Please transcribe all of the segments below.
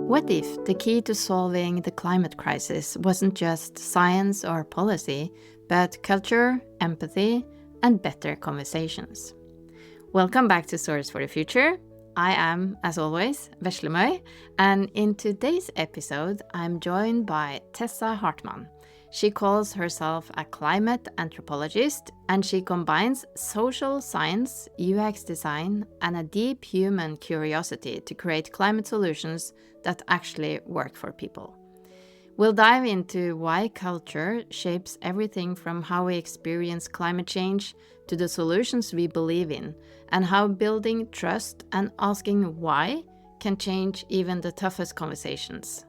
What if the key to solving the climate crisis wasn't just science or policy, but culture, empathy, and better conversations? Welcome back to Stories for the Future. I am, as always, Veslemøy, and in today's episode, I'm joined by Tessa Hartman. She calls herself a climate anthropologist, and she combines social science, UX design, and a deep human curiosity to create climate solutions that actually work for people. We'll dive into why culture shapes everything from how we experience climate change to the solutions we believe in, and how building trust and asking why can change even the toughest conversations.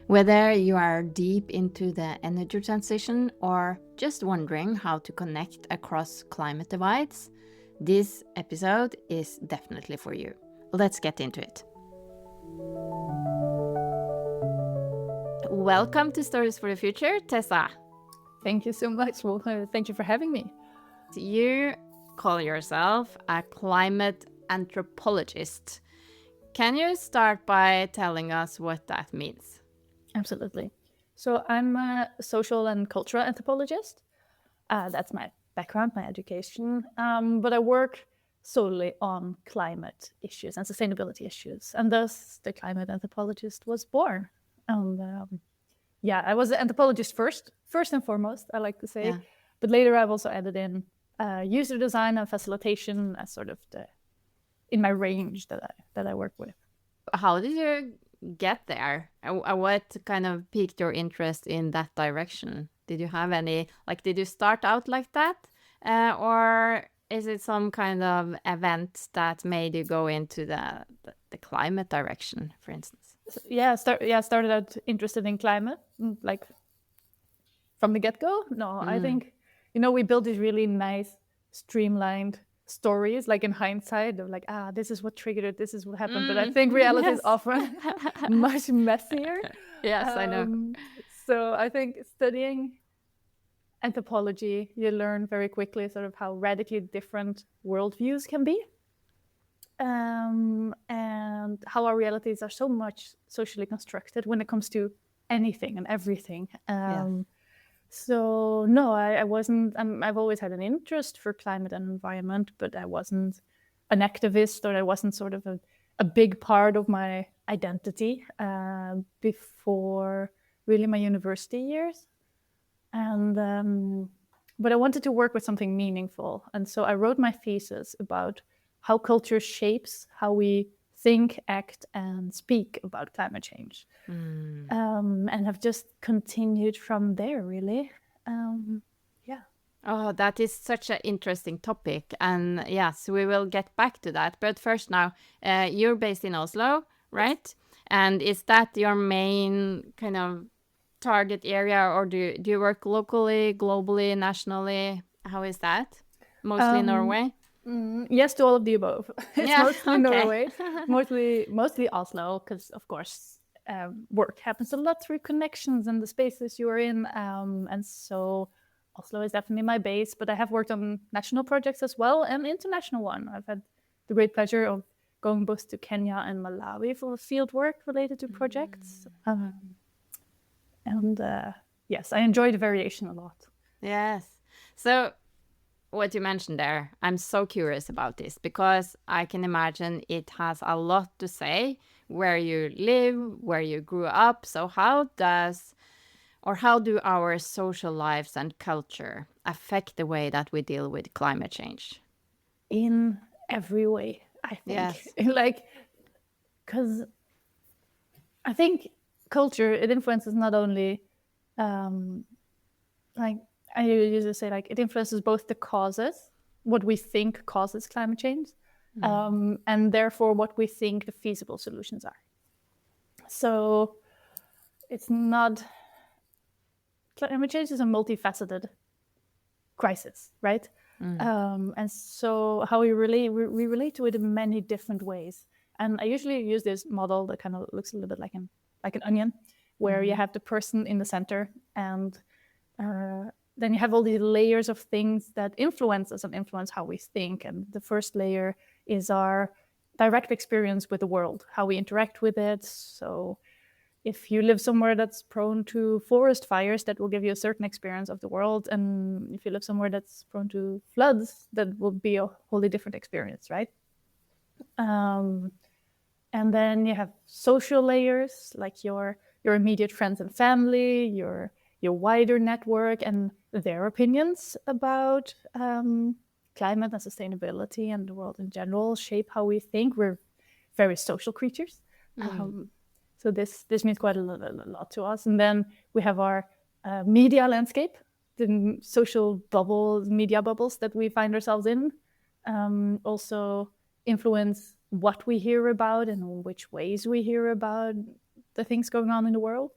Whether you are deep into the energy transition or just wondering how to connect across climate divides, this episode is definitely for you. Let's get into it. Welcome to Stories for the Future, Tessa. Thank you so much. Well, thank you for having me. You call yourself a climate anthropologist. Can you start by telling us what that means? Absolutely. So I'm a social and cultural anthropologist. That's my background, my education. But I work solely on climate issues and sustainability issues. And thus the climate anthropologist was born. And I was an anthropologist first and foremost, I like to say. Yeah. But later I've also added in user design and facilitation as sort of in my range that I work with. How did you get there? What kind of piqued your interest in that direction? Did you have any, did you start out like that? Or is it some kind of event that made you go into the climate direction, for instance? I started out interested in climate, like from the get-go. No, I think, we built these really nice, streamlined stories, like in hindsight, of like, this is what triggered it, this is what happened. But I think reality is often much messier. Yes, I know. So I think studying anthropology, you learn very quickly sort of how radically different worldviews can be. And how our realities are so much socially constructed when it comes to anything and everything. So no, I wasn't. I've always had an interest for climate and environment, but I wasn't an activist, or I wasn't sort of a big part of my identity before really my university years. And but I wanted to work with something meaningful, and so I wrote my thesis about how culture shapes how we think, act, and speak about climate change. And have just continued from there, really. Oh, that is such an interesting topic. And yes, we will get back to that. But first now, you're based in Oslo, right? Yes. And is that your main kind of target area, or do you work locally, globally, nationally? How is that? Mostly Norway? Yes, to all of the above. It's mostly Norway, mostly Oslo, because of course work happens a lot through connections and the spaces you are in, and so Oslo is definitely my base. But I have worked on national projects as well, and international one. I've had the great pleasure of going both to Kenya and Malawi for field work related to projects. Yes, I enjoy the variation a lot. Yes. So what you mentioned there, I'm so curious about this, because I can imagine it has a lot to say where you live, where you grew up. So how do our social lives and culture affect the way that we deal with climate change? In every way, I think. Yes. Because I think culture, it influences not only I usually say, it influences both the causes, what we think causes climate change, and therefore what we think the feasible solutions are. So it's not, climate change is a multifaceted crisis, right? And so how we relate to it in many different ways. And I usually use this model that kind of looks a little bit like an onion, where you have the person in the center, and then you have all these layers of things that influence us and influence how we think. And the first layer is our direct experience with the world, how we interact with it. So if you live somewhere that's prone to forest fires, that will give you a certain experience of the world. And if you live somewhere that's prone to floods, that will be a wholly different experience, right? And then you have social layers, like your immediate friends and family, your wider network, and their opinions about climate and sustainability and the world in general shape how we think. We're very social creatures. So this means quite a lot to us. And then we have our media landscape, the social bubbles, media bubbles that we find ourselves in, also influence what we hear about and which ways we hear about the things going on in the world.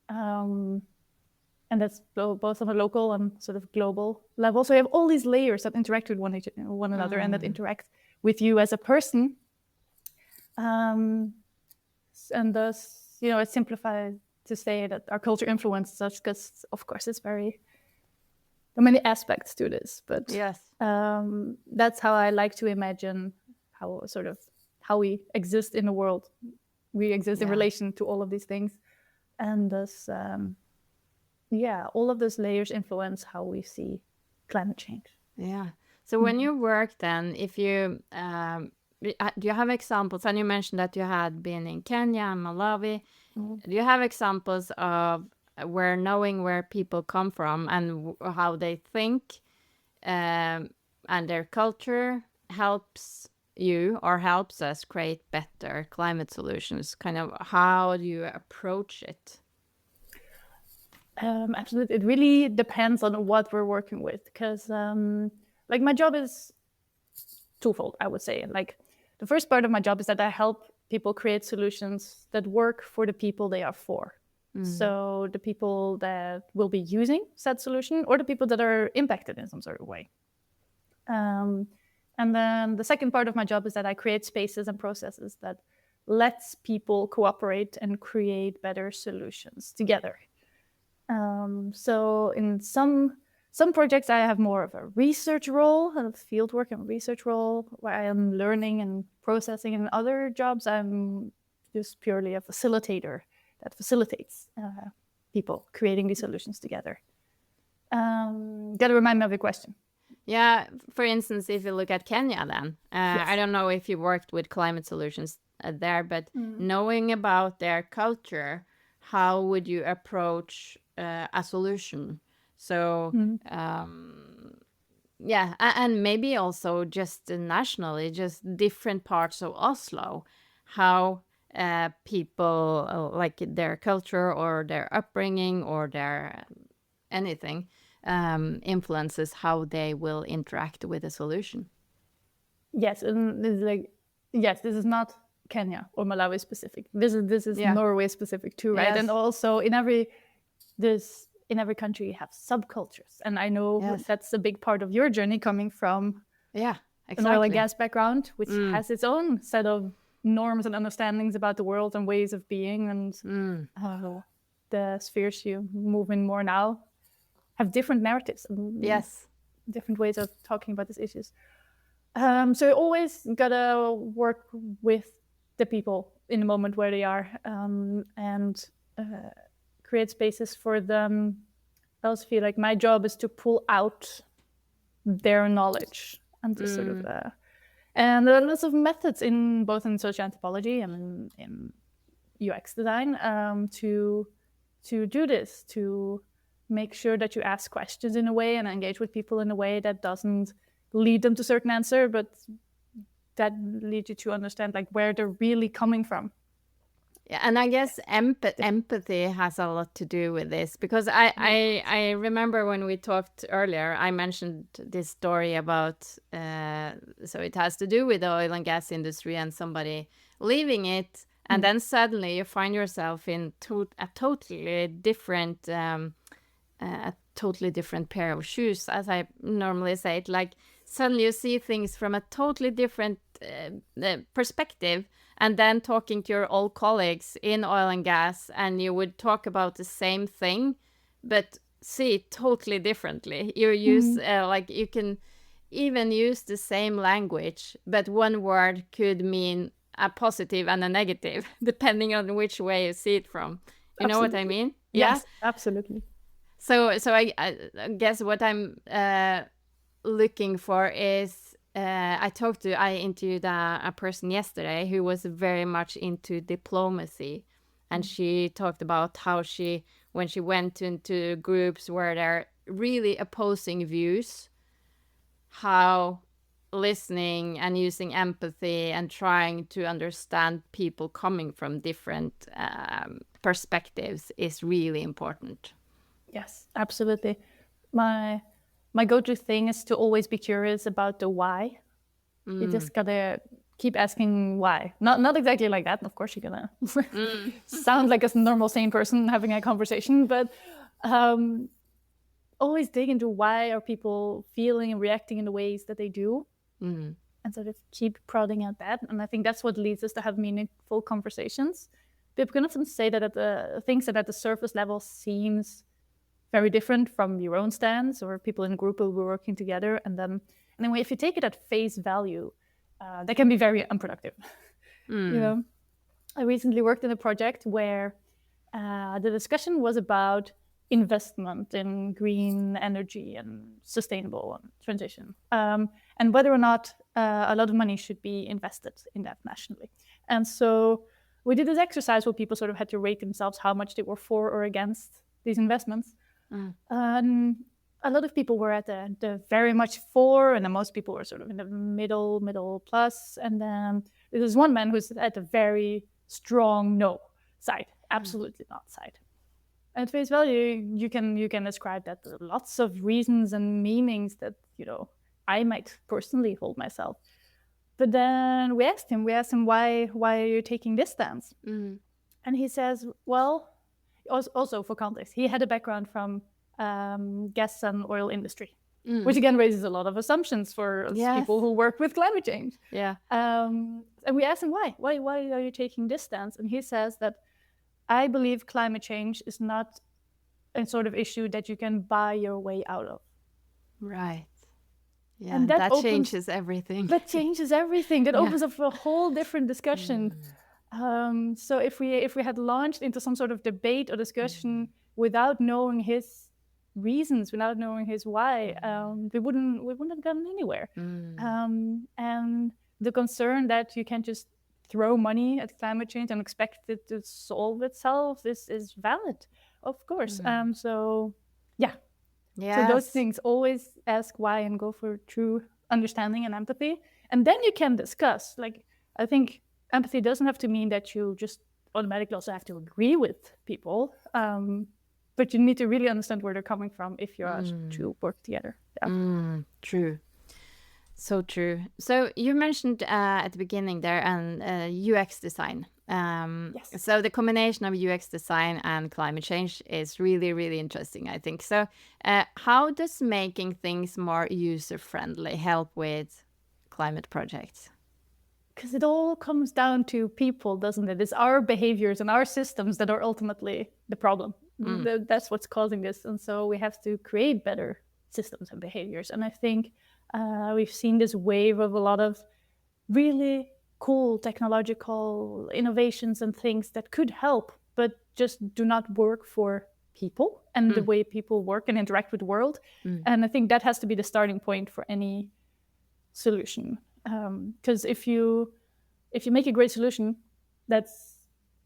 And that's both on a local and sort of global level. So you have all these layers that interact with one another and that interact with you as a person. And thus, it's simplified to say that our culture influences us because, of course, there are many aspects to this. But Yes. That's how I like to imagine how we exist in the world. We exist in relation to all of these things. And thus, all of those layers influence how we see climate change. Yeah. So when you work then, if you, do you have examples? And you mentioned that you had been in Kenya and Malawi. Do you have examples of knowing where people come from and how they think and their culture helps you or helps us create better climate solutions? Kind of how do you approach it? Absolutely. It really depends on what we're working with because my job is twofold, I would say. Like the first part of my job is that I help people create solutions that work for the people they are for. So the people that will be using said solution or the people that are impacted in some sort of way. And then the second part of my job is that I create spaces and processes that lets people cooperate and create better solutions together. So in some projects, I have more of a research role, a fieldwork and research role, where I am learning and processing. In other jobs, I'm just purely a facilitator that facilitates people creating these solutions together. Got to remind me of the question. Yeah, for instance, if you look at Kenya then, Yes. I don't know if you worked with climate solutions there, but knowing about their culture, how would you approach a solution? So, and maybe also just nationally, just different parts of Oslo, how people, like their culture or their upbringing or their anything, influences how they will interact with a solution. Yes, and this is not Kenya or Malawi specific. This is Norway specific too, right? Yes. And also in every country you have subcultures, and I know that's a big part of your journey coming from an oil and gas background, which has its own set of norms and understandings about the world and ways of being, and the spheres you move in more now have different narratives and different ways of talking about these issues. So you always gotta work with the people in the moment where they are, and create spaces for them. I also feel like my job is to pull out their knowledge and to sort of, and there are lots of methods in both in social anthropology and in UX design to do this, to make sure that you ask questions in a way and engage with people in a way that doesn't lead them to a certain answer, but that leads you to understand like where they're really coming from. Yeah, and I guess empathy has a lot to do with this, because I remember when we talked earlier, I mentioned this story about, so it has to do with the oil and gas industry and somebody leaving it, and then suddenly you find yourself in a totally different pair of shoes, as I normally say it. Like suddenly you see things from a totally different perspective, and then talking to your old colleagues in oil and gas, and you would talk about the same thing, but see it totally differently. You use, like you can even use the same language, but one word could mean a positive and a negative, depending on which way you see it from. You know what I mean? Yes, absolutely. So I guess what I'm looking for is I interviewed a person yesterday who was very much into diplomacy, and she talked about how when she went into groups where they're really opposing views, how listening and using empathy and trying to understand people coming from different perspectives is really important. Yes, absolutely. My go-to thing is to always be curious about the why. You just gotta keep asking why. Not exactly like that. Of course, you're gonna sound like a normal, sane person having a conversation, but always dig into why are people feeling and reacting in the ways that they do, and sort of keep prodding at that. And I think that's what leads us to have meaningful conversations. People can often say that things that at the surface level seems very different from your own stance, or people in a group will be working together, and then if you take it at face value, that can be very unproductive. You know, I recently worked in a project where the discussion was about investment in green energy and sustainable transition, and whether or not a lot of money should be invested in that nationally. And so we did this exercise where people sort of had to rate themselves how much they were for or against these investments. A lot of people were at the very much for, and then most people were sort of in the middle plus. And then there's one man who's at the very strong no side, absolutely not side. At face value, you can ascribe that to lots of reasons and meanings that I might personally hold myself. But then we asked him why are you taking this stance? And he says, well, also for context, he had a background from gas and oil industry, which again raises a lot of assumptions for people who work with climate change. And we asked him why are you taking this stance? And he says that I believe climate change is not a sort of issue that you can buy your way out of. Right. Yeah, and that changes everything. That changes everything. That opens up a whole different discussion. So if we had launched into some sort of debate or discussion without knowing his reasons, without knowing his why, we wouldn't have gotten anywhere. And the concern that you can't just throw money at climate change and expect it to solve itself is valid, of course. So those things, always ask why and go for true understanding and empathy, and then you can discuss. Like, I think empathy doesn't have to mean that you just automatically also have to agree with people, but you need to really understand where they're coming from if you're asked to work together. True. So true. So you mentioned at the beginning there UX design. Yes. So the combination of UX design and climate change is really, really interesting, I think. So how does making things more user-friendly help with climate projects? Because it all comes down to people, doesn't it? It's our behaviors and our systems that are ultimately the problem. That's what's causing this. And so we have to create better systems and behaviors. And I think we've seen this wave of a lot of really cool technological innovations and things that could help, but just do not work for people and the way people work and interact with the world. And I think that has to be the starting point for any solution. Because if you make a great solution that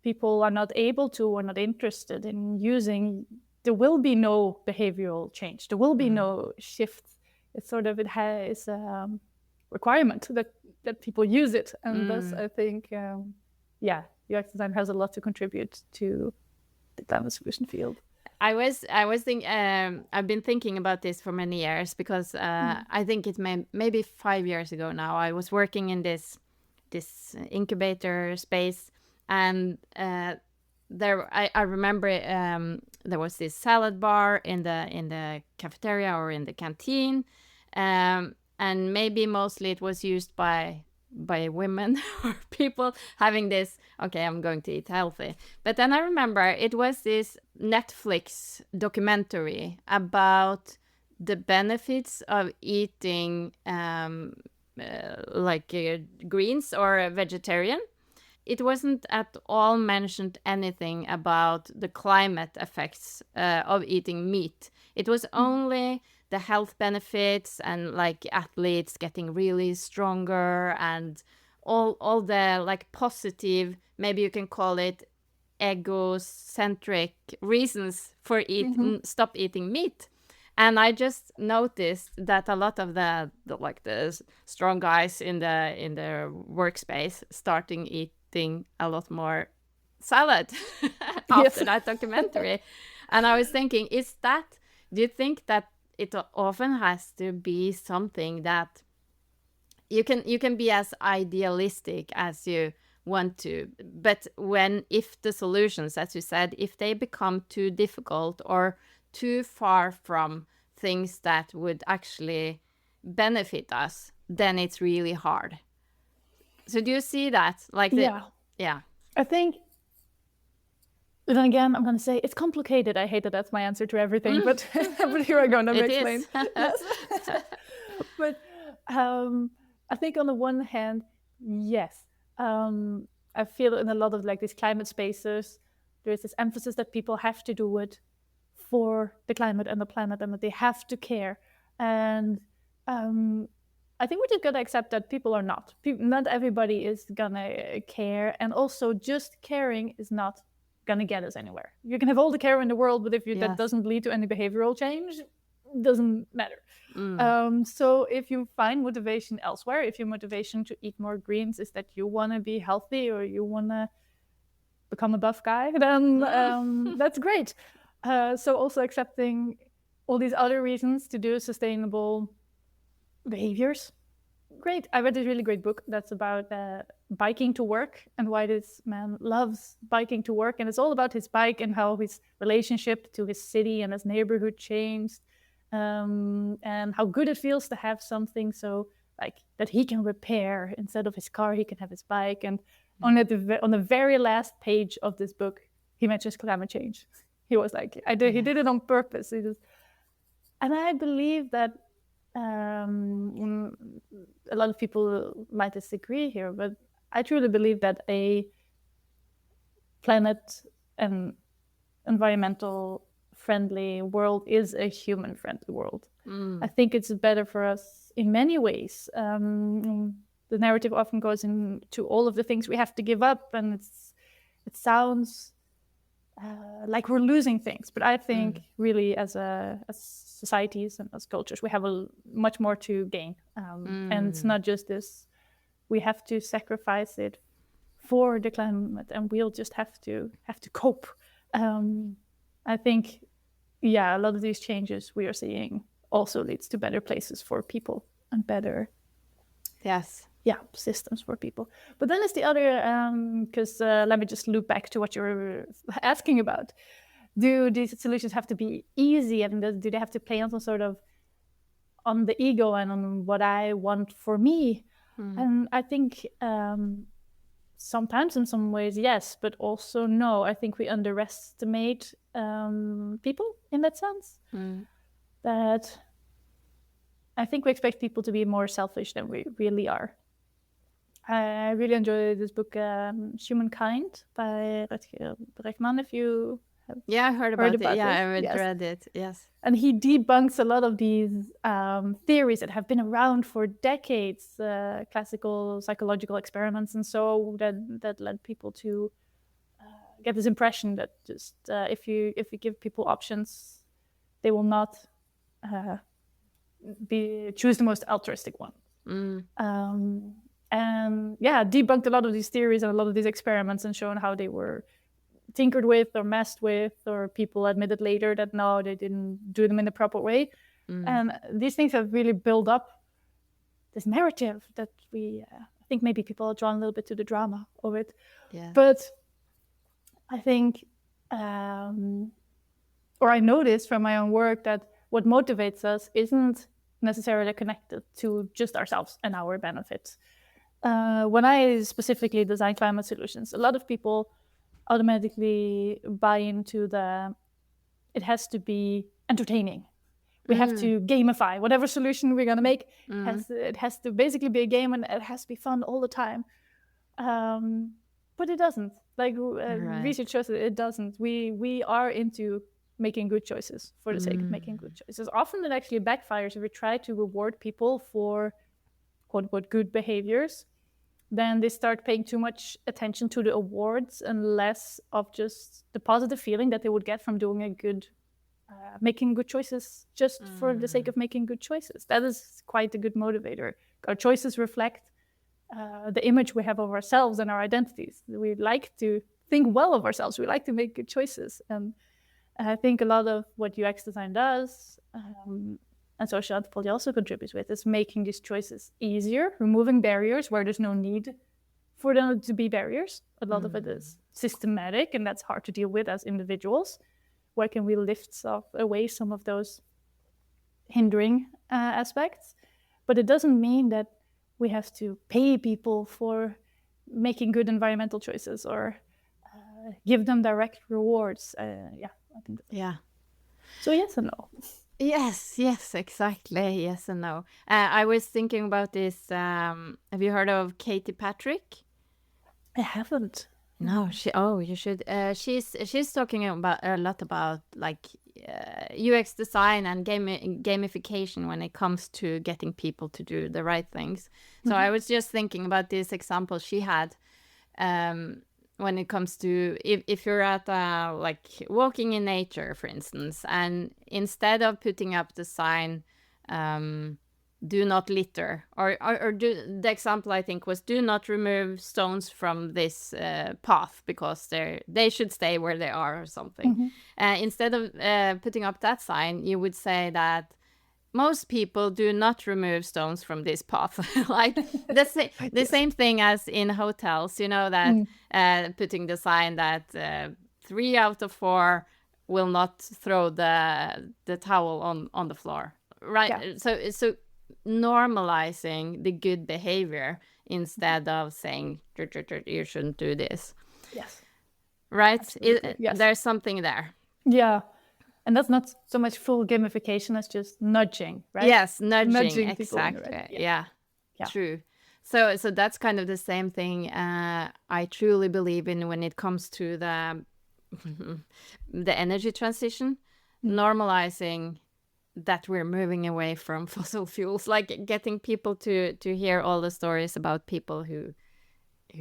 people are not able to or not interested in using, there will be no behavioral change. There will be no shift. It's sort of, it has a requirement that people use it. And thus, I think, UX design has a lot to contribute to the climate solution field. I was thinking. I've been thinking about this for many years because I think it's maybe 5 years ago now. I was working in this incubator space, and there I remember there was this salad bar in the cafeteria or in the canteen, and maybe mostly it was used by women or people having this, okay, I'm going to eat healthy. But then I remember it was this Netflix documentary about the benefits of eating greens or vegetarian. it wasn't at all mentioned anything about the climate effects of eating meat. It was only the health benefits and like athletes getting really stronger and all the like positive, maybe you can call it egocentric reasons for stop eating meat. And I just noticed that a lot of the strong guys in the workspace starting eating a lot more salad after that documentary. And I was thinking, do you think that it often has to be something that you can be as idealistic as you want to, but if the solutions, as you said, if they become too difficult or too far from things that would actually benefit us, then it's really hard. So do you see that? Yeah. I think, then again, I'm going to say it's complicated. I hate that that's my answer to everything, but here I go. Let me explain. Yes. But I think on the one hand, yes. I feel in a lot of like these climate spaces, there's this emphasis that people have to do it for the climate and the planet, and that they have to care. And I think we just gotta accept that people are not. Not everybody is gonna care, and also just caring is not gonna get us anywhere. You can have all the care in the world, but if that doesn't lead to any behavioral change, it doesn't matter. So if you find motivation elsewhere, if your motivation to eat more greens is that you want to be healthy or you want to become a buff guy, then that's great. So also accepting all these other reasons to do sustainable behaviors. Great. I read this really great book that's about biking to work and why this man loves biking to work. And it's all about his bike and how his relationship to his city and his neighborhood changed. And how good it feels to have something so like that he can repair. Instead of his car, he can have his bike. And on the very last page of this book, he mentions climate change. He was like, he did it on purpose. And I believe that a lot of people might disagree here, but I truly believe that a planet and environmental friendly world is a human friendly world. I think it's better for us in many ways. The narrative often goes into all of the things we have to give up, and it sounds like we're losing things, but I think really as societies and as cultures, we have much more to gain. And it's not just this, we have to sacrifice it for the climate, and we'll just have to cope. I think, a lot of these changes we are seeing also leads to better places for people and better systems for people. But then it's the other, because let me just loop back to what you were asking about. Do these solutions have to be easy, and do they have to play on some sort of on the ego and on what I want for me? And I think sometimes in some ways, yes, but also no. I think we underestimate people in that sense. That I think we expect people to be more selfish than we really are. I really enjoyed this book, Humankind by Rutger Bregman, if you have I heard about it. Yeah, I Yes. read it, yes. And he debunks a lot of these theories that have been around for decades, classical psychological experiments, and so that led people to get this impression that just if you give people options, they will not choose the most altruistic one. And debunked a lot of these theories and a lot of these experiments and shown how they were tinkered with or messed with, or people admitted later that no, they didn't do them in the proper way. And these things have really built up this narrative that I think maybe people are drawn a little bit to the drama of it. But I think, or I noticed from my own work that what motivates us isn't necessarily connected to just ourselves and our benefits. When I specifically design climate solutions, a lot of people automatically buy into it has to be entertaining. We have to gamify whatever solution we're going to make. It has to basically be a game, and it has to be fun all the time. but it doesn't. Like Right. research shows that it doesn't. We are into making good choices for the sake of making good choices. Often it actually backfires if we try to reward people for quote unquote good behaviors. Then they start paying too much attention to the awards and less of just the positive feeling that they would get from doing a good, making good choices just for the sake of making good choices. That is quite a good motivator. Our choices reflect the image we have of ourselves and our identities. We like to think well of ourselves. We like to make good choices. And I think a lot of what UX design does, and social anthropology also contributes with, is making these choices easier, removing barriers where there's no need for them to be barriers. A lot of it is systematic, and that's hard to deal with as individuals. Where can we lift away some of those hindering aspects? But it doesn't mean that we have to pay people for making good environmental choices or give them direct rewards. I think Yeah. So yes and no. Yes, exactly. Yes and no. I was thinking about this. Have you heard of Katie Patrick? I haven't. No, you should. She's talking about a lot about like UX design and gamification when it comes to getting people to do the right things. So I was just thinking about this example she had when it comes to if you're at like walking in nature, for instance, and instead of putting up the sign do not litter, or do the example I think was do not remove stones from this path because they should stay where they are or something. Instead of putting up that sign, you would say that most people do not remove stones from this path. Like the same thing as in hotels, you know, that putting the sign that 3 out of 4 will not throw the towel on the floor, right? Yeah. So normalizing the good behavior instead of saying you shouldn't do this. Yes. Right? Yes. There's something there. Yeah. And that's not so much full gamification as just nudging, right? Yes, nudging exactly. Right. Yeah. True. So that's kind of the same thing I truly believe in when it comes to the energy transition, normalizing that we're moving away from fossil fuels, like getting people to hear all the stories about people who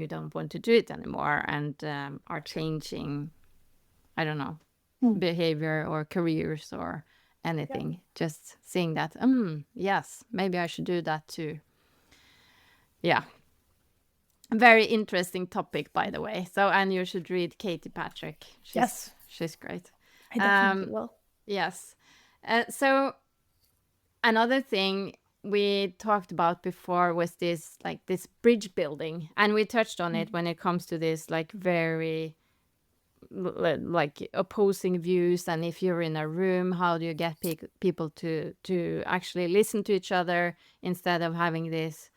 don't want to do it anymore and are changing, I don't know, behavior or careers or anything. Yeah. Just seeing that, yes, maybe I should do that too. Yeah. Very interesting topic, by the way. So, and you should read Katie Patrick. She's great. I definitely will. Yes. So another thing we talked about before was this bridge building, and we touched on it when it comes to this like very like opposing views, and if you're in a room, how do you get people to actually listen to each other instead of having this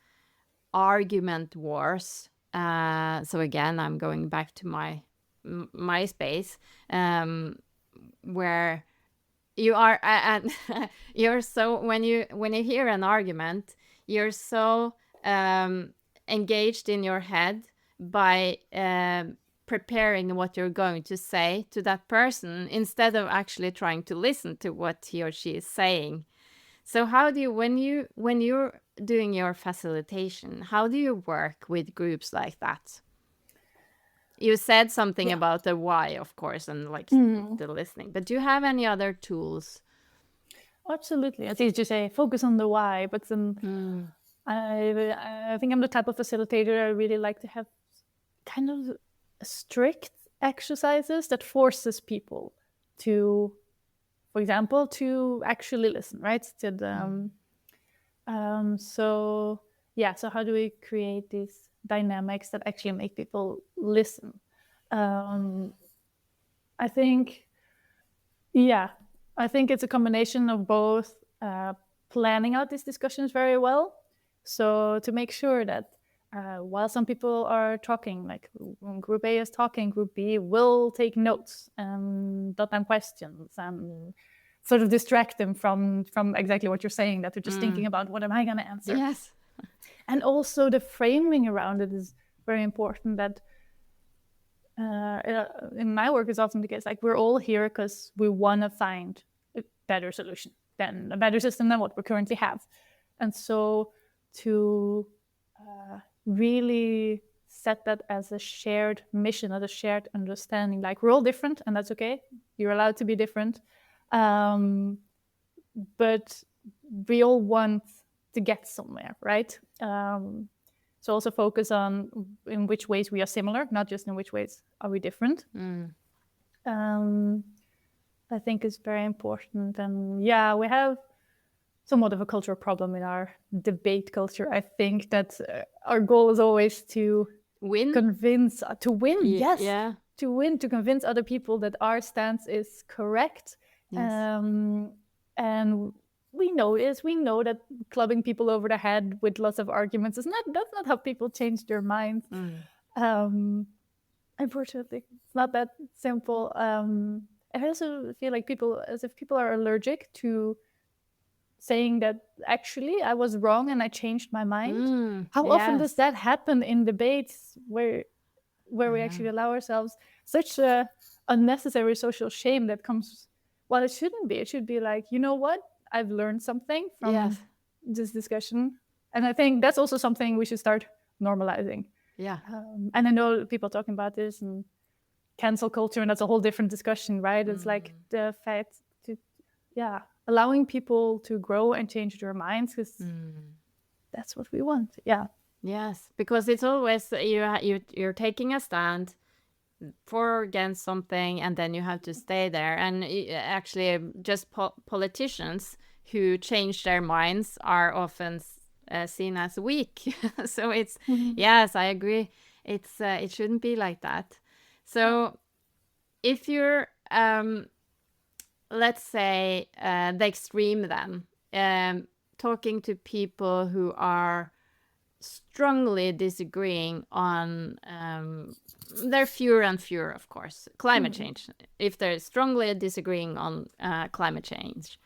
argument wars. So again, I'm going back to my space, where you are and you're so when you hear an argument, you're so engaged in your head by preparing what you're going to say to that person instead of actually trying to listen to what he or she is saying. So how do you, when you're doing your facilitation, how do you work with groups like that? You said something about the why, of course, and like the listening, but do you have any other tools? Absolutely. It's easy to say focus on the why, but then I think I'm the type of facilitator I really like to have kind of strict exercises that forces people to, for example, to actually listen, right? To the, so how do we create these dynamics that actually make people listen? I think it's a combination of both planning out these discussions very well. So to make sure that while some people are talking, like when Group A is talking, Group B will take notes and jot down questions and sort of distract them from exactly what you're saying, that they're just thinking about what am I going to answer. Yes. And also the framing around it is very important, that in my work is often the case, like we're all here because we want to find a better solution, than a better system than what we currently have. And so to really set that as a shared mission, as a shared understanding, like we're all different and that's okay. You're allowed to be different. But we all want to get somewhere, right? So also focus on in which ways we are similar, not just in which ways are we different. I think is very important. And yeah, we have somewhat of a cultural problem in our debate culture. I think that our goal is always to Win? convince, to win, yes. Yeah. To win, to convince other people that our stance is correct. Yes. And we know that clubbing people over the head with lots of arguments that's not how people change their minds. Unfortunately, it's not that simple. I also feel like people are allergic to saying that actually I was wrong and I changed my mind. How often does that happen in debates where we actually allow ourselves such a unnecessary social shame that comes? Well, it shouldn't be. It should be like, you know what? I've learned something from this discussion. And I think that's also something we should start normalizing. Yeah. And I know people talking about this and cancel culture, and that's a whole different discussion, right? It's like the fact to, allowing people to grow and change their minds, because that's what we want. Yeah. Yes, because it's always you're taking a stand for or against something, and then you have to stay there. And actually, just politicians who change their minds are often seen as weak. So it's yes, I agree. It shouldn't be like that. So if you're let's say the extreme, then talking to people who are strongly disagreeing on they're fewer and fewer, of course, climate change. If they're strongly disagreeing on climate change,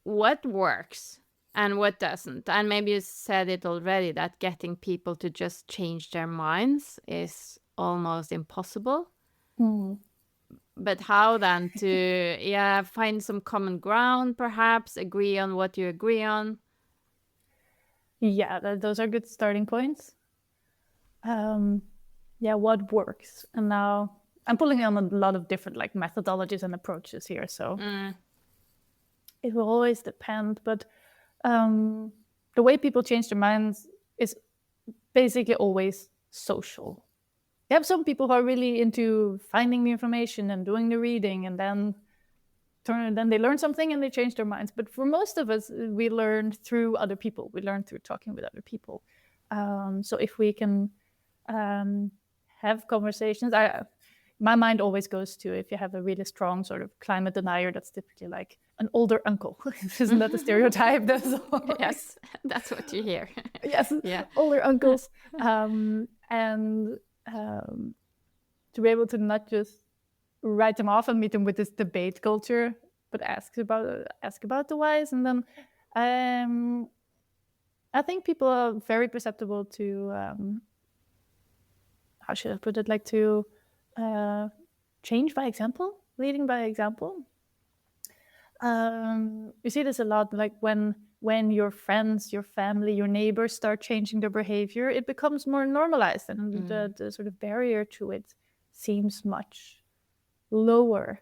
what works and what doesn't? And maybe you said it already, that getting people to just change their minds is almost impossible. But how then to find some common ground, perhaps agree on what you agree on? Yeah, those are good starting points. What works? And now I'm pulling on a lot of different like methodologies and approaches here, so it will always depend. But the way people change their minds is basically always social. You have some people who are really into finding the information and doing the reading, and then they learn something and they change their minds. But for most of us, we learn through other people. We learn through talking with other people. So if we can have conversations, my mind always goes to, if you have a really strong sort of climate denier, that's typically like an older uncle. Isn't that a stereotype? Yes, that's what you hear. Yes, older uncles. To be able to not just write them off and meet them with this debate culture, but ask about the whys. And then I think people are very perceptible to how should I put it, like to change by example, leading by example. You see this a lot, like when your friends, your family, your neighbors start changing their behavior, it becomes more normalized, and the sort of barrier to it seems much lower.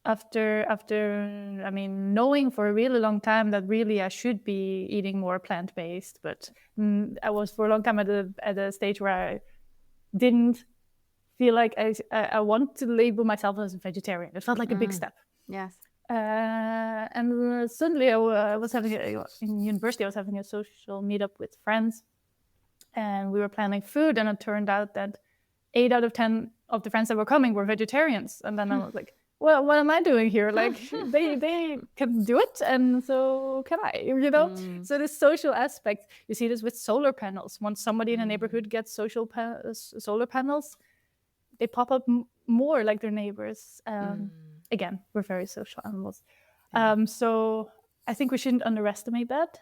After knowing for a really long time that really I should be eating more plant-based, but I was for a long time at a stage where I didn't feel like I want to label myself as a vegetarian. It felt like a big step. Yes. And suddenly I was having in university, I was having a social meetup with friends, and we were planning food, and it turned out that 8 out of 10 of the friends that were coming were vegetarians. And then I was like, well, what am I doing here? Like they can do it, and so can I, So this social aspect, you see this with solar panels. Once somebody in a neighborhood gets solar panels, they pop up more like their neighbors. Again, we're very social animals. So I think we shouldn't underestimate that.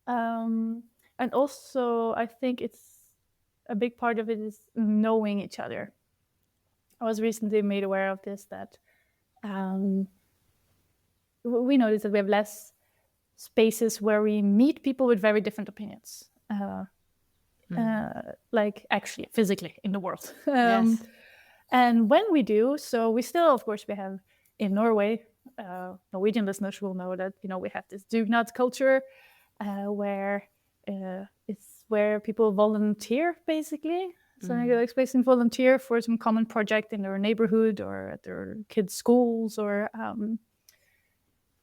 And also, I think it's a big part of it is knowing each other. I was recently made aware of this, that we noticed that we have less spaces where we meet people with very different opinions, like actually physically in the world. Yes. And when we do, so we still, of course, we have in Norway, Norwegian listeners will know that, we have this dugnad culture where it's where people volunteer, basically. So they like space and volunteer for some common project in their neighborhood or at their kids' schools, or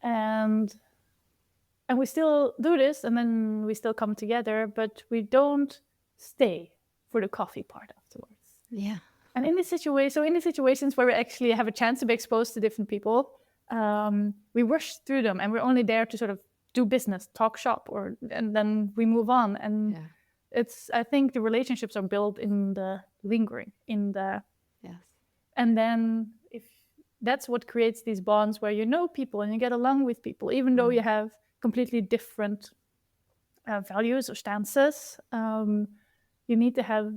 and we still do this, and then we still come together, but we don't stay for the coffee part afterwards. Yeah. And in this situations where we actually have a chance to be exposed to different people, we rush through them, and we're only there to sort of do business, talk shop, and then we move on. And I think the relationships are built in the lingering, and then if that's what creates these bonds where you know people and you get along with people, even though you have completely different values or stances. You need to have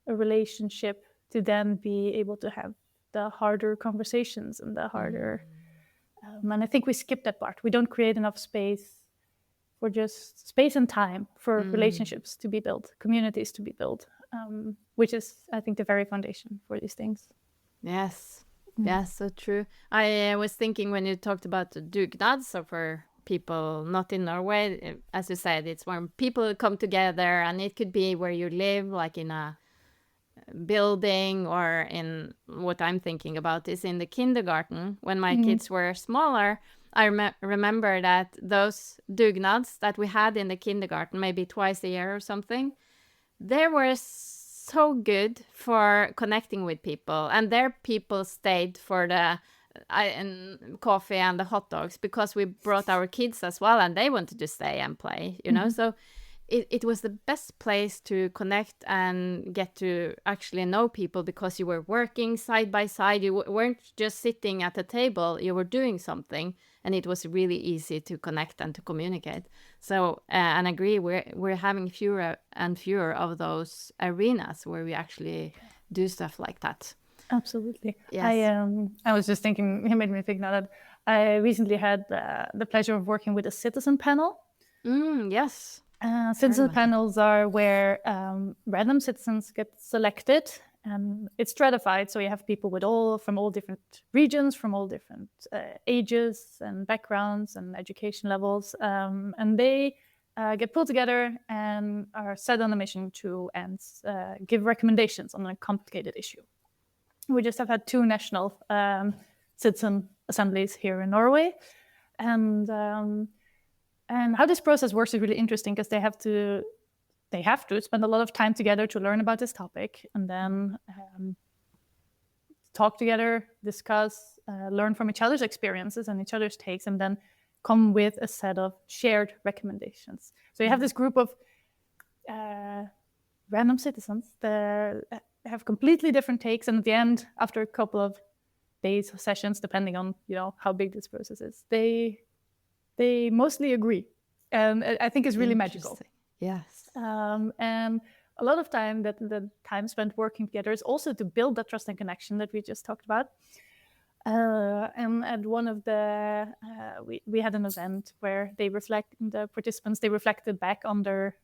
a relationship to then be able to have the harder conversations and the harder. And I think we skip that part. We don't create enough space for just space and time for relationships to be built, communities to be built, which is, I think, the very foundation for these things. Yes. Yes, so true. I was thinking when you talked about the dugnad, so for people not in Norway, as you said, it's when people come together, and it could be where you live, like in a building, or in what I'm thinking about is in the kindergarten. When my kids were smaller, I remember that those dugnads that we had in the kindergarten, maybe twice a year or something, they were so good for connecting with people, and their people stayed for the and coffee and the hot dogs, because we brought our kids as well, and they wanted to stay and play, so it was the best place to connect and get to actually know people, because you were working side by side. You weren't just sitting at a table, you were doing something, and it was really easy to connect and to communicate. So and I agree, we're having fewer and fewer of those arenas where we actually do stuff like that. Absolutely. Yes. I was just thinking, it made me think now that I recently had the pleasure of working with a citizen panel. Yes. Citizen panels are where random citizens get selected, and it's stratified. So you have people from all different regions, from all different ages and backgrounds and education levels. And they get pulled together and are set on a mission to give recommendations on a complicated issue. We just have had 2 national citizen assemblies here in Norway. And how this process works is really interesting, because they have to spend a lot of time together to learn about this topic, and then talk together, discuss, learn from each other's experiences and each other's takes, and then come with a set of shared recommendations. So you have this group of random citizens that have completely different takes, and at the end, after a couple of days of sessions, depending on how big this process is, they mostly agree, and I think it's really magical. Yes. And a lot of time, that the time spent working together is also to build that trust and connection that we just talked about. And at one of the we had an event where the participants reflected back on their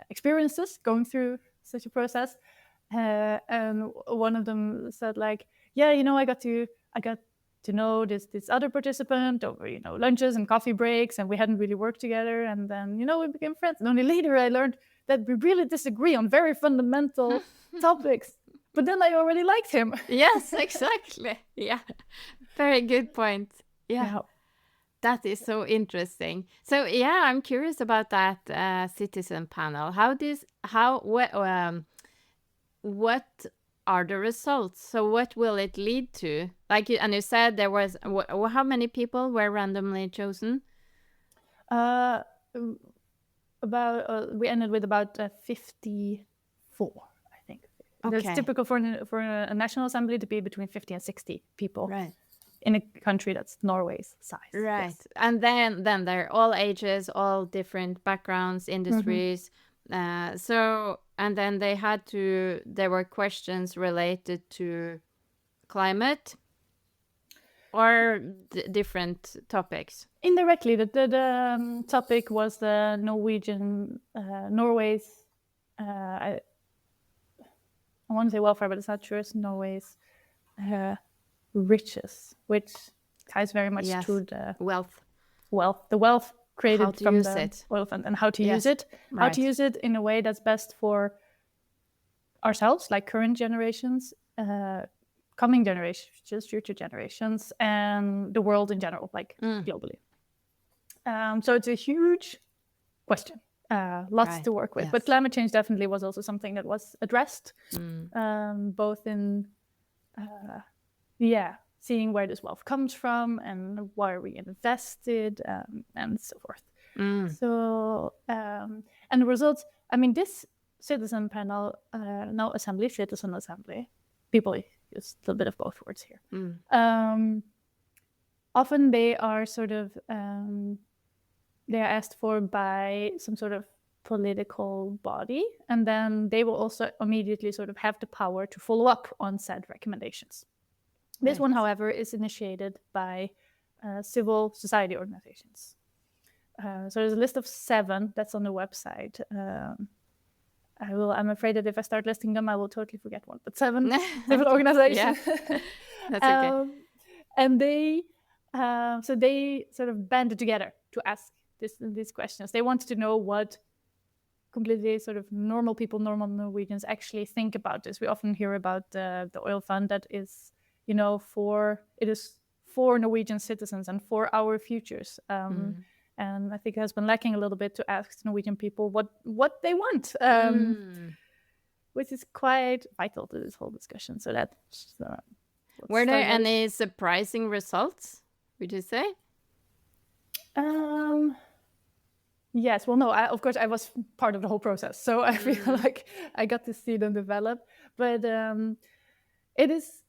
experiences going through such a process, and one of them said, like, I got to know this other participant over lunches and coffee breaks, and we hadn't really worked together, and then we became friends, and only later I learned that we really disagree on very fundamental topics, but then I already liked him. Yes, exactly. Yeah, very good point. Yeah. That is so interesting. So I'm curious about that citizen panel. What are the results? So what will it lead to? And you said there was, how many people were randomly chosen? We ended with about 54, I think. Okay. That's typical for a national assembly to be between 50 and 60 people. Right. In a country that's Norway's size. Right. Yes. And then they're all ages, all different backgrounds, industries, So, and then there were questions related to climate or different topics. Indirectly, the topic was the Norway's, I want to say welfare, but it's not true. It's Norway's riches, which ties very much to the wealth, the wealth created from the it. oil fund, and how to use it, how to use it in a way that's best for ourselves, like current generations, coming generations, future generations, and the world in general, like globally. So it's a huge question, lots to work with. But climate change definitely was also something that was addressed, both in, seeing where this wealth comes from and why are we invested, and so forth. So, and the results, I mean, this citizen panel, citizen assembly, people use a little bit of both words here. Often they are sort of, they are asked for by some sort of political body, and then they will also immediately sort of have the power to follow up on said recommendations. This one, however, is initiated by civil society organizations. So there's a list of 7 that's on the website. I'm afraid that if I start listing them, I will totally forget one. But 7 different organizations. That's okay. And they sort of banded together to ask these questions. They wanted to know what completely sort of normal people, normal Norwegians actually think about this. We often hear about the oil fund that is, it is for Norwegian citizens and for our futures. And I think it has been lacking a little bit to ask Norwegian people what they want, which is quite vital to this whole discussion. So that's were there any surprising results, would you say? Yes. Well, no, of course, I was part of the whole process. So I feel like I got to see them develop. But it is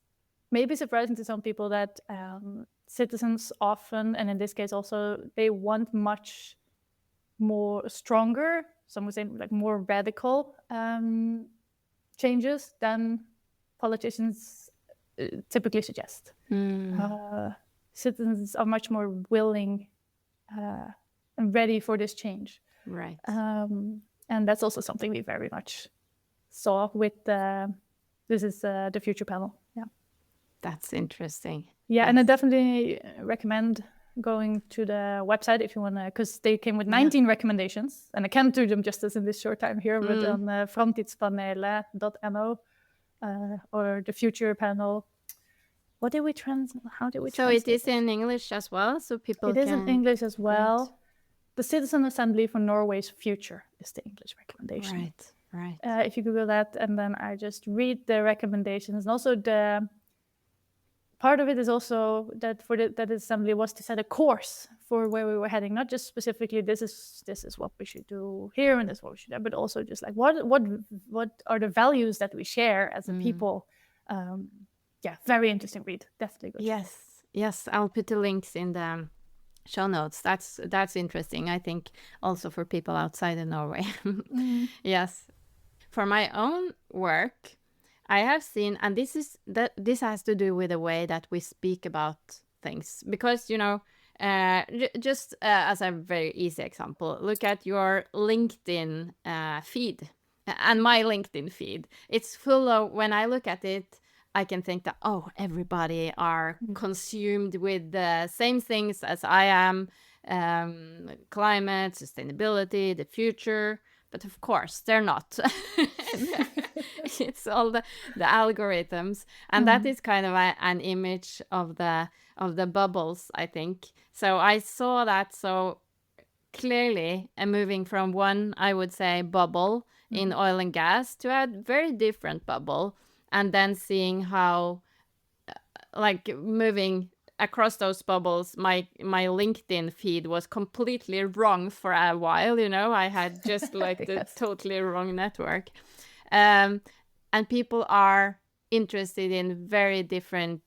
maybe surprising to some people that citizens often, and in this case also, they want much more stronger, some would say like more radical changes than politicians typically suggest. Citizens are much more willing and ready for this change. Right. And that's also something we very much saw with this is the future panel. Yeah. That's interesting. Yeah, and I definitely recommend going to the website if you want to, because they came with 19 recommendations, and I can't do them justice in this short time here, but on framtidspanelet.no or the future panel. How did we translate? So it is in English as well, so people It is in English as well. Right. The Citizen Assembly for Norway's Future is the English recommendation. Right. If you Google that, and then I just read the recommendations, and also the part of it is also that that assembly was to set a course for where we were heading, not just specifically this is what we should do here and this is what we should do, but also just like what are the values that we share as a people. Very interesting read. Definitely good. Yes, I'll put the links in the show notes. That's interesting, I think, also for people outside of Norway. Yes. For my own work, I have seen, and this has to do with the way that we speak about things, because just as a very easy example, look at your LinkedIn feed and my LinkedIn feed. It's full of, when I look at it, I can think that, everybody are consumed with the same things as I am, climate, sustainability, the future. But of course, they're not. It's all the algorithms. And that is kind of an image of the bubbles, I think. So I saw that so clearly, moving from one, I would say, bubble in oil and gas to a very different bubble. And then seeing how, moving across those bubbles, my LinkedIn feed was completely wrong for a while. I had just the totally wrong network. And people are interested in very different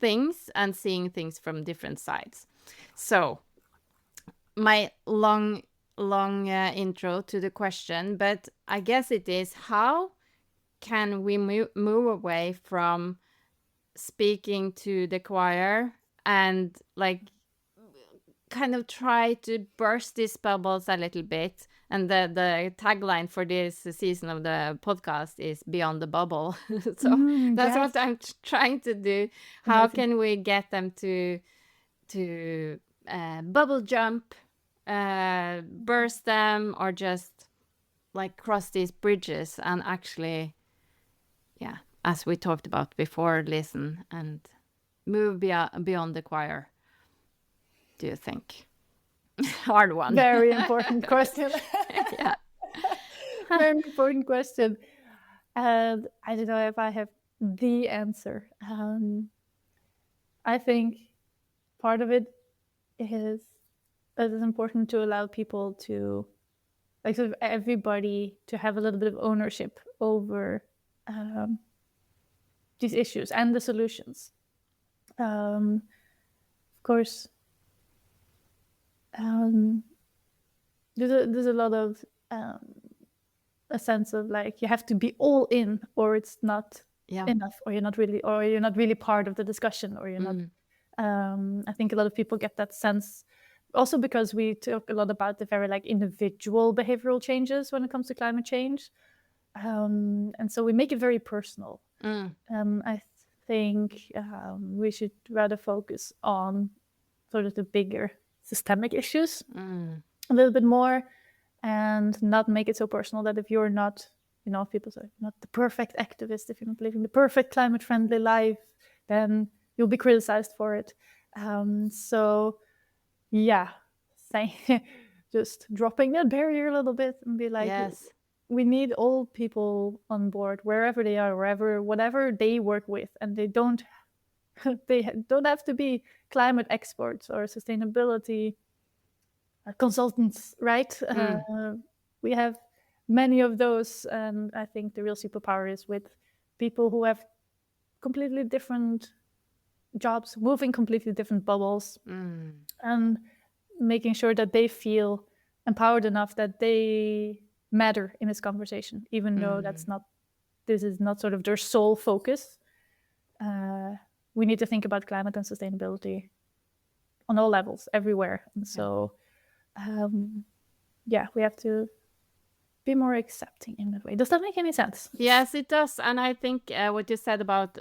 things and seeing things from different sides. So my long long intro to the question, but I guess it is, how can we move away from speaking to the choir and like kind of try to burst these bubbles a little bit? And the tagline for this season of the podcast is Beyond the Bubble. So that's yes. what I'm trying to do. How Amazing. can we get them to bubble jump, burst them, or just like cross these bridges and actually, yeah, as we talked about before, listen and move beyond the choir, do you think? Hard one. Very important question. Yeah. Very important question. And I don't know if I have the answer. I think part of it is that it's important to allow people to, like, sort of everybody to have a little bit of ownership over these issues and the solutions. Of course, there's a lot of a sense of like you have to be all in, or it's not enough, or you're not really part of the discussion, or you're not. I think a lot of people get that sense, also because we talk a lot about the very like individual behavioral changes when it comes to climate change, and so we make it very personal. I think we should rather focus on sort of the bigger systemic issues a little bit more, and not make it so personal that if you're not, people say not the perfect activist, if you're not living the perfect climate friendly life, then you'll be criticized for it. So yeah, just dropping that barrier a little bit and be like, yes, we need all people on board wherever they are, whatever they work with, and they don't have to be climate experts or sustainability consultants, right? We have many of those, and I think the real superpower is with people who have completely different jobs, moving completely different bubbles, and making sure that they feel empowered enough that they matter in this conversation, even though this is not sort of their sole focus. We need to think about climate and sustainability on all levels, everywhere. And so, we have to be more accepting in that way. Does that make any sense? Yes, it does. And I think what you said about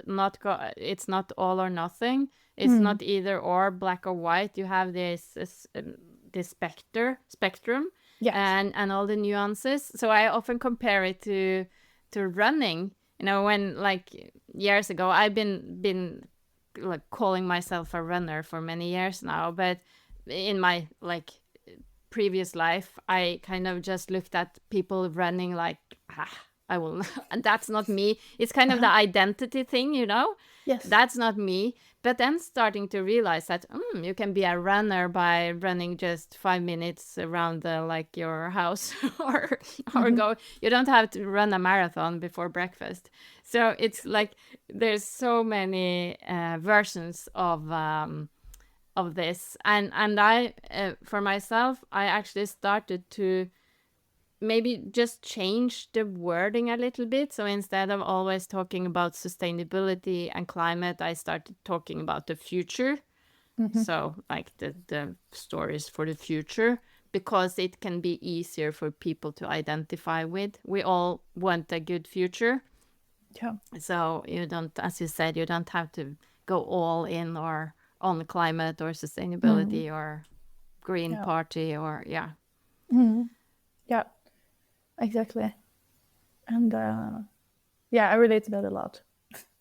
it's not all or nothing. It's not either or, black or white. You have this spectrum, Yes. and all the nuances. So I often compare it to running. When like years ago, I've been like calling myself a runner for many years now, but in my like previous life, I kind of just looked at people running like, I will, and that's not me. It's kind of the identity thing, Yes. That's not me. But then starting to realize that you can be a runner by running just 5 minutes around your house or go. You don't have to run a marathon before breakfast. So it's like there's so many versions of this, and I for myself, I actually started to maybe just change the wording a little bit. So instead of always talking about sustainability and climate, I started talking about the future. So like the stories for the future, because it can be easier for people to identify with. We all want a good future. Yeah. So you don't, as you said, you don't have to go all in or on climate or sustainability or Green Party or Yeah, exactly. And I relate to that a lot.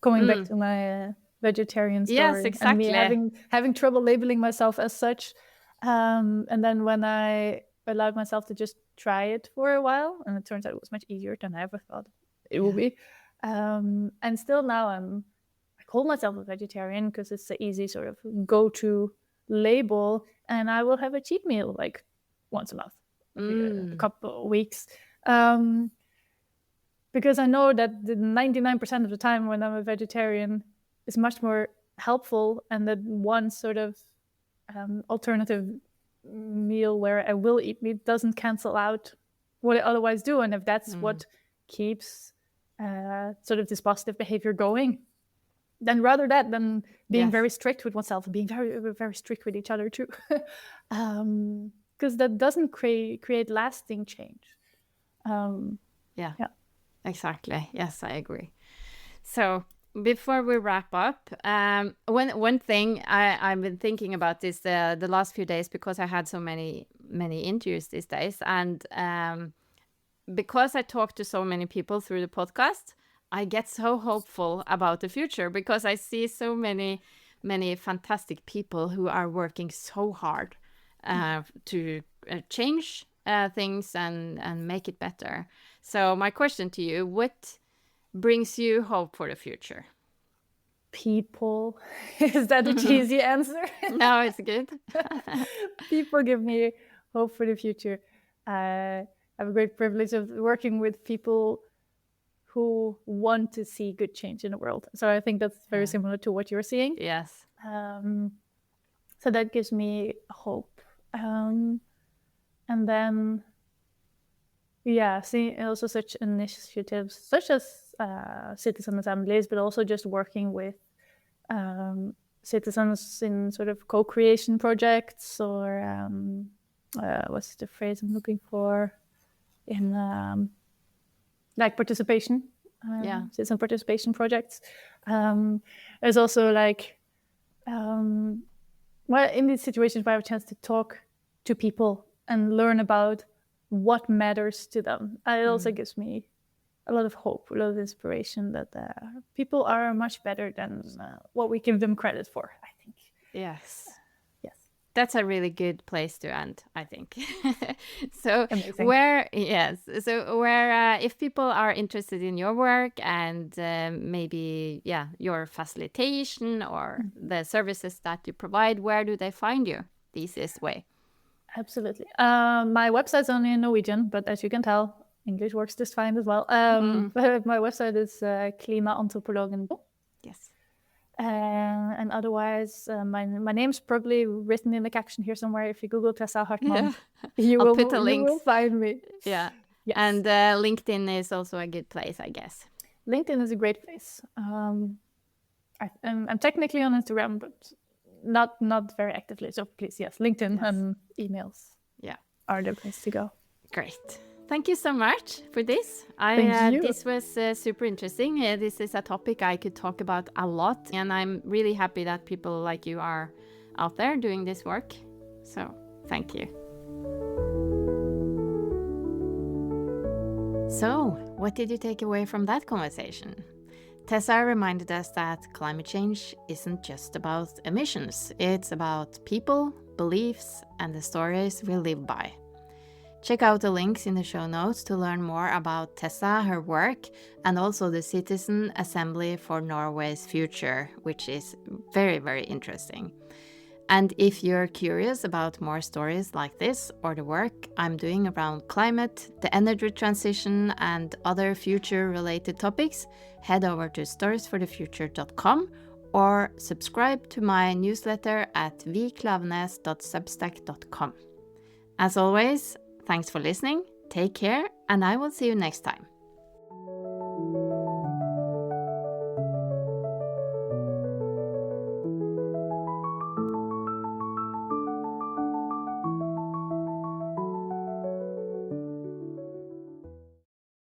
Going back to my vegetarian story. Yes, exactly. And me having trouble labeling myself as such. And then when I allowed myself to just try it for a while, and it turns out it was much easier than I ever thought it would be. And still now I call myself a vegetarian because it's the easy sort of go-to label, and I will have a cheat meal like once a month, a couple of weeks. Because I know that the 99% of the time when I'm a vegetarian is much more helpful, and that one sort of alternative meal where I will eat meat doesn't cancel out what I otherwise do. And if that's what keeps sort of this positive behavior going, then rather that than being very strict with oneself and being very, very strict with each other too. Because that doesn't create lasting change. Yeah, exactly. Yes, I agree. So before we wrap up, one thing I've been thinking about this the last few days, because I had so many interviews these days, and because I talk to so many people through the podcast, I get so hopeful about the future, because I see so many fantastic people who are working so hard to change things and make it better. So my question to you, what brings you hope for the future? People. Is that a cheesy answer? No, it's good. People give me hope for the future. I have a great privilege of working with people who want to see good change in the world. So I think that's very similar to what you're seeing. Yes. So that gives me hope. And then, see also such initiatives, such as citizen assemblies, but also just working with citizens in sort of co-creation projects, or what's the phrase I'm looking for? In like participation, citizen participation projects. There's also like, in these situations where I have a chance to talk to people and learn about what matters to them, it also gives me a lot of hope, a lot of inspiration that people are much better than what we give them credit for, I think. Yes. That's a really good place to end, I think. So amazing. Where if people are interested in your work and maybe your facilitation or the services that you provide, where do they find you the easiest way? Absolutely. My website's only in Norwegian, but as you can tell, English works just fine as well. My website is Klimaanthropologen. Yes. And otherwise, my name's probably written in the caption here somewhere. If you Google Tessa Hartman, you will find me. Yeah. Yes. And LinkedIn is also a good place, I guess. LinkedIn is a great place. I'm technically on Instagram, but not very actively. So please, LinkedIn and emails are the place to go. Great. Thank you so much for this. Thank you. This was super interesting. This is a topic I could talk about a lot, and I'm really happy that people like you are out there doing this work. So thank you. So, what did you take away from that conversation? Tessa reminded us that climate change isn't just about emissions. It's about people, beliefs, and the stories we live by. Check out the links in the show notes to learn more about Tessa, her work, and also the Citizen Assembly for Norway's Future, which is very, very interesting. And if you're curious about more stories like this or the work I'm doing around climate, the energy transition, and other future-related topics, head over to storiesforthefuture.com or subscribe to my newsletter at viklavnes.substack.com. As always, thanks for listening, take care, and I will see you next time.